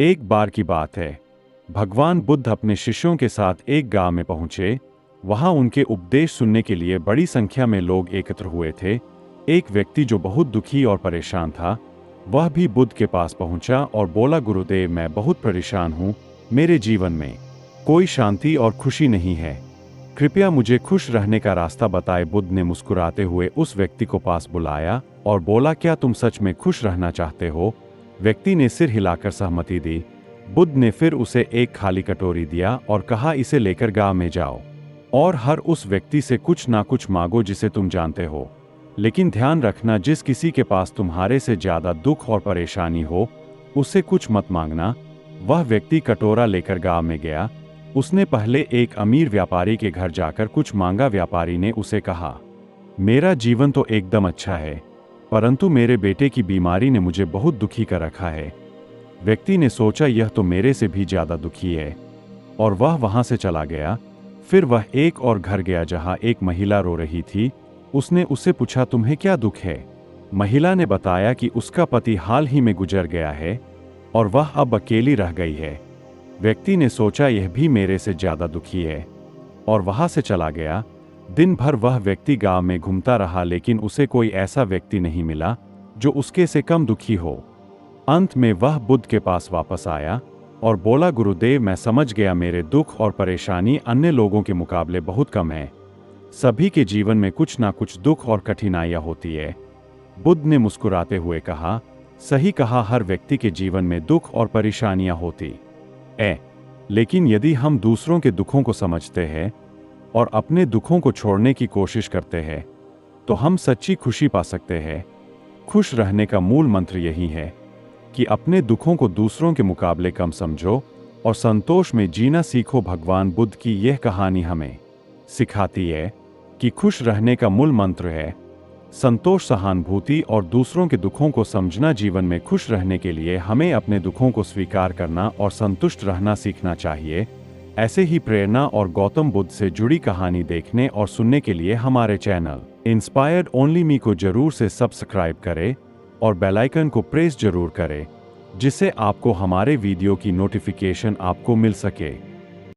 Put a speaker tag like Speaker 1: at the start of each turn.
Speaker 1: एक बार की बात है, भगवान बुद्ध अपने शिष्यों के साथ एक गांव में पहुंचे। वहां उनके उपदेश सुनने के लिए बड़ी संख्या में लोग एकत्र हुए थे। एक व्यक्ति जो बहुत दुखी और परेशान था, वह भी बुद्ध के पास पहुंचा और बोला, गुरुदेव, मैं बहुत परेशान हूं। मेरे जीवन में कोई शांति और खुशी नहीं है। कृपया मुझे खुश रहने का रास्ता बताएं। बुद्ध ने मुस्कुराते हुए उस व्यक्ति को पास बुलाया और बोला, क्या तुम सच में खुश रहना चाहते हो? व्यक्ति ने सिर हिलाकर सहमति दी। बुद्ध ने फिर उसे एक खाली कटोरी दिया और कहा, इसे लेकर गांव में जाओ और हर उस व्यक्ति से कुछ ना कुछ मांगो जिसे तुम जानते हो। लेकिन ध्यान रखना, जिस किसी के पास तुम्हारे से ज्यादा दुख और परेशानी हो, उससे कुछ मत मांगना। वह व्यक्ति कटोरा लेकर गांव में गया। उसने पहले एक अमीर व्यापारी के घर जाकर कुछ मांगा। व्यापारी ने उसे कहा, मेरा जीवन तो एकदम अच्छा है, परंतु मेरे बेटे की बीमारी ने मुझे बहुत दुखी कर रखा है। व्यक्ति ने सोचा, यह तो मेरे से भी ज्यादा दुखी है, और वह वहां से चला गया। फिर वह एक और घर गया जहां एक महिला रो रही थी। उसने उससे पूछा, तुम्हें क्या दुख है? महिला ने बताया कि उसका पति हाल ही में गुजर गया है और वह अब अकेली रह गई है। व्यक्ति ने सोचा, यह भी मेरे से ज्यादा दुखी है, और वहां से चला गया। दिन भर वह व्यक्ति गांव में घूमता रहा, लेकिन उसे कोई ऐसा व्यक्ति नहीं मिला जो उसके से कम दुखी हो। अंत में वह बुद्ध के पास वापस आया और बोला, गुरुदेव, मैं समझ गया, मेरे दुख और परेशानी अन्य लोगों के मुकाबले बहुत कम है। सभी के जीवन में कुछ ना कुछ दुख और कठिनाइयां होती है। बुद्ध ने मुस्कुराते हुए कहा, सही कहा, हर व्यक्ति के जीवन में दुख और परेशानियां होती है। लेकिन यदि हम दूसरों के दुखों को समझते हैं और अपने दुखों को छोड़ने की कोशिश करते हैं, तो हम सच्ची खुशी पा सकते हैं। खुश रहने का मूल मंत्र यही है कि अपने दुखों को दूसरों के मुकाबले कम समझो और संतोष में जीना सीखो। भगवान बुद्ध की यह कहानी हमें सिखाती है कि खुश रहने का मूल मंत्र है संतोष, सहानुभूति और दूसरों के दुखों को समझना। जीवन में खुश रहने के लिए हमें अपने दुखों को स्वीकार करना और संतुष्ट रहना सीखना चाहिए। ऐसे ही प्रेरणा और गौतम बुद्ध से जुड़ी कहानी देखने और सुनने के लिए हमारे चैनल इंस्पायर्ड ओनली मी को जरूर से सब्सक्राइब करें और बेल आइकन को प्रेस जरूर करें, जिससे आपको हमारे वीडियो की नोटिफिकेशन आपको मिल सके।